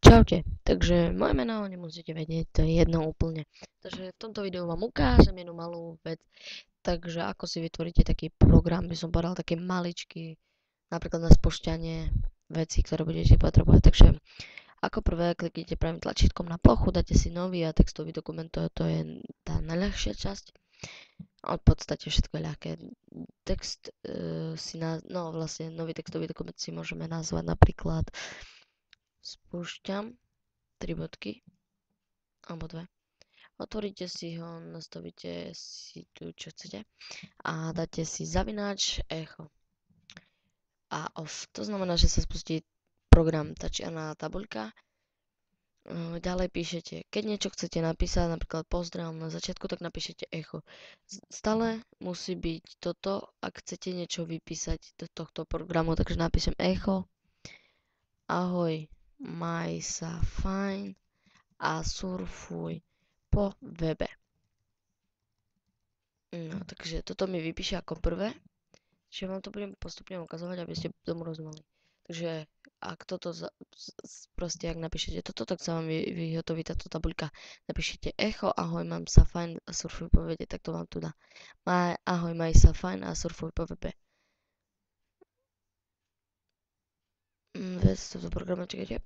Čaute, takže moje meno nemusíte vedieť, to je jedno úplne. Takže v tomto videu vám ukážem jednu malú vec, takže ako si vytvoríte taký program, by som povedal, taký maličký, napríklad na spúšťanie vecí, ktoré budete potrebovať. Takže ako prvé kliknite pravým tlačítkom na plochu, dáte si nový a textový dokument, to je tá najľahšia časť. A v podstate všetko je ľahké. Text no vlastne nový textový dokument si môžeme nazvať napríklad spúšťam 3 bodky alebo 2. Otvoríte si ho, nastavíte si tu, čo chcete a dáte si zavináč echo a off. To znamená, že sa spustí program, tá čierna tabuľka. Ďalej píšete, keď niečo chcete napísať, napríklad pozdrav na začiatku, tak napíšete echo. Stále musí byť toto, ak chcete niečo vypísať do tohto programu, takže napíšem echo. Ahoj, maj sa fajn a surfuj po webe. No, takže toto mi vypíše ako prvé, že vám to budem postupne ukazovať, aby ste tomu rozumeli. Takže ak toto, proste ak napíšete toto, tak sa vám vyhotoví táto tabuľka. Napíšete echo, ahoj, mám sa fajn a surfuj po webe, tak to vám tu dá. Ahoj, maj sa fajn a surfuj po webe. Vec v tomto programe, čakajte.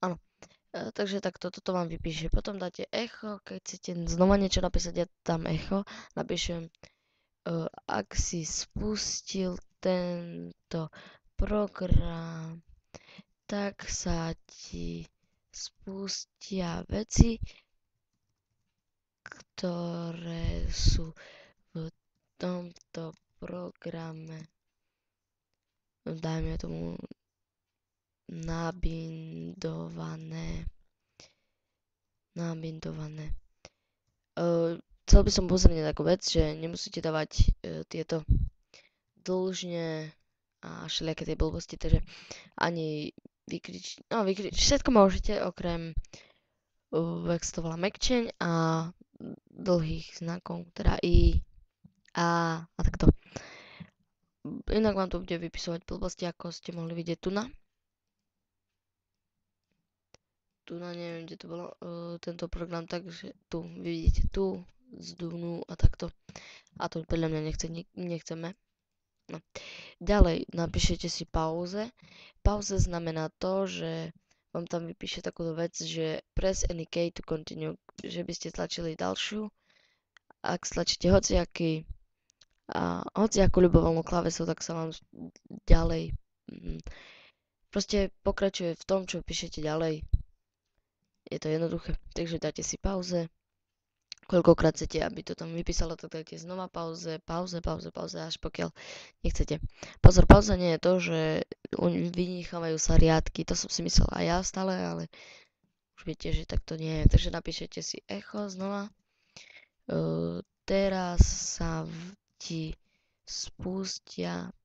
Áno. Takže takto, toto vám vypíše. Potom dáte echo, keď chcete znova niečo napísať, ja tam echo, napíšem, ak si spustil tento program, tak sa ti spustia veci, ktoré sú v tomto programe, dajme tomu, nabindované. Chcel by som pozrieť takú vec, že nemusíte dávať tieto dlžne a všelijaké tie blbosti, takže ani vykrič, všetko môžete okrem jak to volá, mekčeň a dlhých znakov, teda i, a takto. Inak vám to bude vypisovať blbosti, ako ste mohli vidieť tu na. Tu na neviem, kde to bolo, tento program, takže tu, vidíte, tu, zdúnu a takto. A to podľa mňa nechceme. No. Ďalej napíšete si pauze. Pauze znamená to, že vám tam vypíše takúto vec, že press any key to continue, že by ste tlačili ďalšiu. Ak stlačíte hociakú ľubovoľnú klávesu, tak sa vám ďalej proste pokračuje v tom, čo píšete ďalej. Je to jednoduché, takže dáte si pauze. Koľkokrát chcete, aby to tam vypísalo, tak dajte znova pauze, až pokiaľ nechcete. Pozor, pauza nie je to, že vynechávajú sa riadky, to som si myslela aj ja stále, ale už viete, že tak to nie je. Takže napíšete si echo znova. Teraz sa ti spustia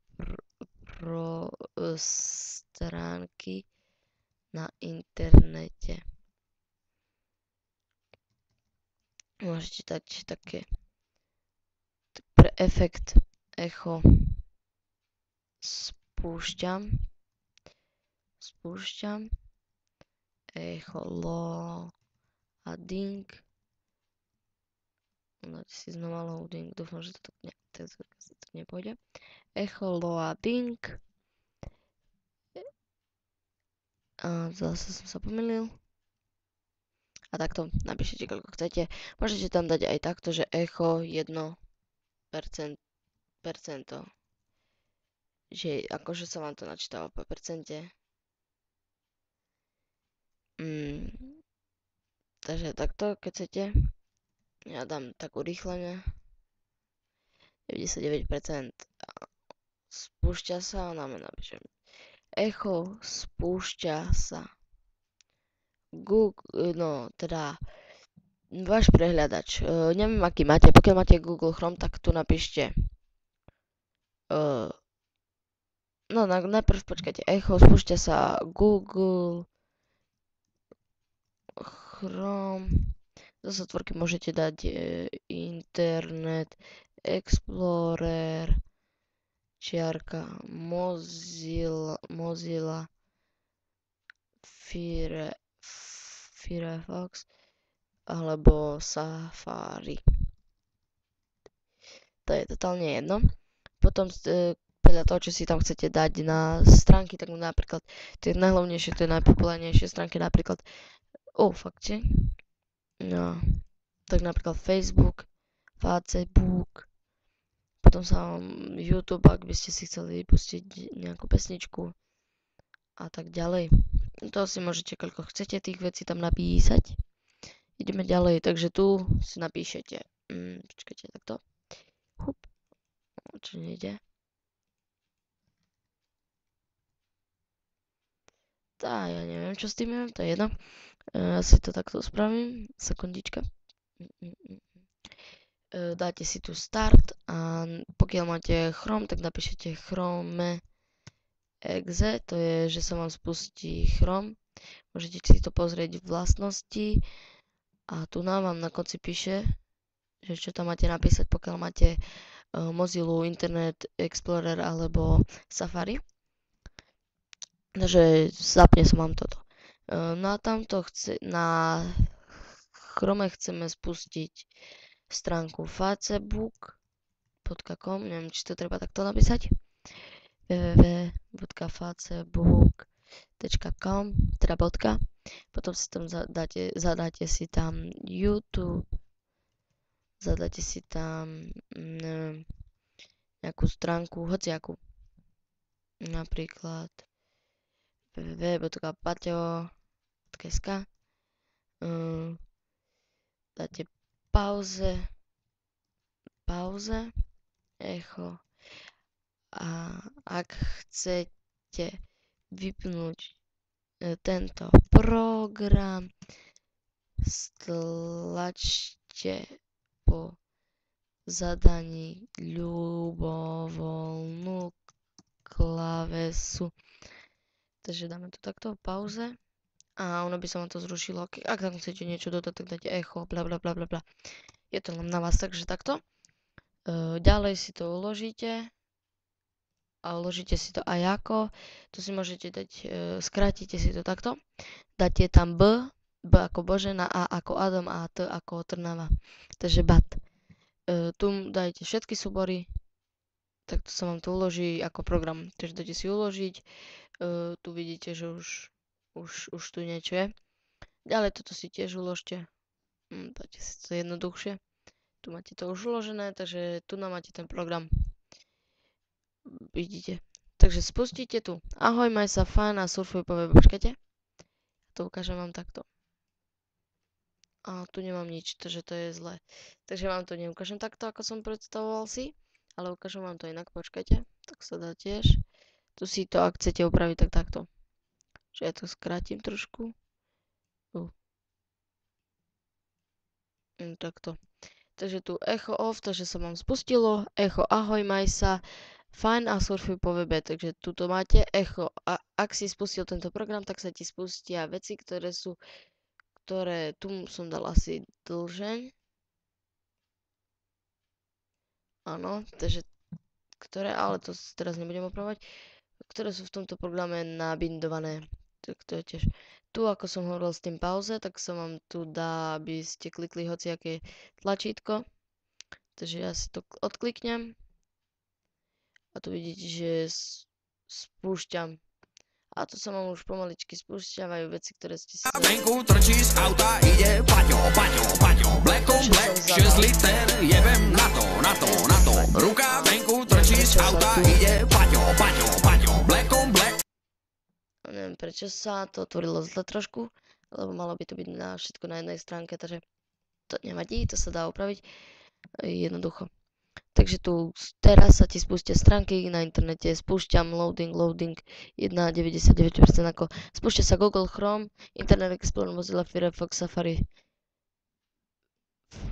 stránky na internete. Môžete dať také pre efekt echo spúšťam echo loading. Dáte si znova loading, dúfam, že to tak nepôjde. Echo loading. A zase som sa pomýlil. A takto napíšete, koľko chcete. Môžete tam dať aj takto, že echo 1%. Že akože sa vám to načítava po percente. Takže takto, keď chcete. Ja dám tak urýchlenie. 99%. Spúšťa sa, napíšem. Echo spúšťa sa. Google, no teda váš prehľadač. Neviem, aký máte. Pokiaľ máte Google Chrome, tak tu napíšte. No, najprv počkajte. Echo spúšťa sa Google Chrome. Do zatvorky môžete dať Internet Explorer čiarka Mozilla Firefox alebo Safari. To je totálne jedno. Potom podľa toho, čo si tam chcete dať na stránky, tak napríklad tie najhlavnejšie, tie najpopulárnejšie stránky, napríklad fakte. No, tak napríklad Facebook, potom sa YouTube, ak by ste si chceli pustiť nejakú pesničku a tak ďalej. To si môžete, koľko chcete tých vecí tam napísať. Ideme ďalej, takže tu si napíšete. Počkajte, takto. Hup. Čo nejde? Tá, ja neviem, čo s tým je, to je jedno. Ja si to takto spravím. Sekundička. Dáte si tu start a pokiaľ máte Chrome, tak napíšete Chrome exe, to je, že sa vám spustí Chrome. Môžete si to pozrieť v vlastnosti a tu vám na konci píše, že čo tam máte napísať, pokiaľ máte Mozilla, Internet Explorer alebo Safari. Takže zapne som vám toto. No a tamto na Chrome chceme spustiť stránku facebook.com, neviem, či to treba takto napísať. www.facebook.com, teda bodka. Potom si tam zadáte si tam YouTube, zadáte si tam nejakú stránku, hociakú. Napríklad www.paťo.sk, dáte pauze, echo a ak chcete vypnúť tento program, stlačte po zadaní ľubovoľnú klávesu. Takže dáme to takto pauze a ono by sa vám to zrušilo. Ak tam chcete niečo dodať, tak dáte echo, bla bla bla bla bla. Je to len na vás, takže takto. Ďalej si to uložíte a uložíte si to aj ako. Tu si môžete dať, skrátite si to takto. Dáte tam B ako Božena, A ako Adam a T ako Trnava. Takže BAT. Tu dajte všetky súbory, tak to sa vám to uloží ako program. Takže dáte si uložiť. Tu vidíte, že už tu niečo je. Ďalej toto si tiež uložte. Dáte si to jednoduchšie. Tu máte to už uložené, takže tu máte ten program. Vidíte. Takže spustíte tu. Ahoj, maj sa fajn a surfuj po webe. Počkajte. To ukážem vám takto. A tu nemám nič, takže to je zlé. Takže vám to neukážem takto, ako som predstavoval si. Ale ukážem vám to inak, počkajte. Tak sa dá tiež. Tu si to, ak chcete upraviť, tak takto. Že ja to skrátim trošku. Takto. Takže tu echo off, takže sa vám spustilo. Echo ahoj, maj sa fajn a surfuj po webe. Takže tuto máte echo. A ak si spustil tento program, tak sa ti spustia veci, ktoré tu som dal asi dlžeň. Áno, takže ale to teraz nebudem opravovať, ktoré sú v tomto programe nabindované. Tak to je tiež. Tu, ako som hovoril s tým pauze, tak sa vám tu dá, aby ste klikli hociaké tlačítko. Takže ja si to odkliknem. A tu vidíte, že spúšťam. A tu sa vám už pomaličky spúšťavajú veci, ktoré ste si... Venku trčí z auta, ide Paťo, Black on black, 6 liter, jebem na to. Ruka venku trčí z auta, ide Paťo, Black on black. Neviem, prečo sa to otvorilo zle trošku, lebo malo by to byť na všetko na jednej stránke, takže to nevadí, to sa dá opraviť jednoducho. Takže tu teraz sa ti spustia stránky na internete, spúšťam loading 1,99% ako spúšťa sa Google Chrome, Internet Explorer, Mozilla Firefox, Safari,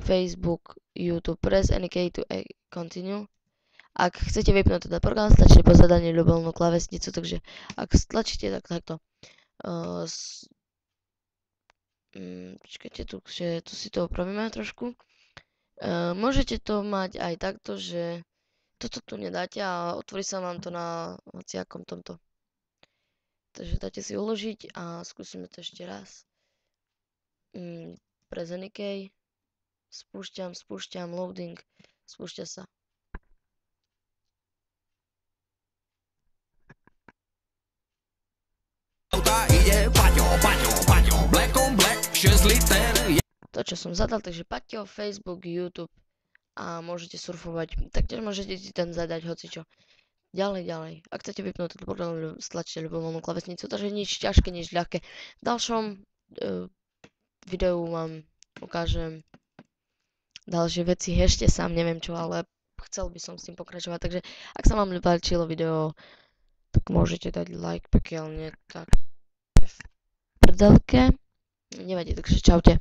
Facebook, YouTube, press any key to continue. Ak chcete vypnúť teda program, stačí po zadaní ľubovoľnú klávesnicu, takže ak stlačíte, tak takto. Počkajte, tu si to opravíme trošku. Môžete to mať aj takto, že toto tu nedáte a otvorí sa vám to na hociakom tomto. Takže dajte si uložiť a skúsime to ešte raz. Pre Zenikej. Spúšťam, loading, spúšťa sa. Auta ide Paťo, Paťo, Paťo, Black on Black, 6 liter. To, čo som zadal, takže Paťo, Facebook, YouTube a môžete surfovať. Taktiež môžete si tam zadať hocičo. Ďalej. Ak chcete vypnúť toto program, stlačte ľubovoľnú klavesnicu, takže nič ťažké, nič ľahké. V ďalšom videu vám ukážem ďalšie veci, ešte sám neviem čo, ale chcel by som s tým pokračovať, takže ak sa vám páčilo video, tak môžete dať like, pokiaľ nie, tak v prdelke. Nevadí, takže čaute.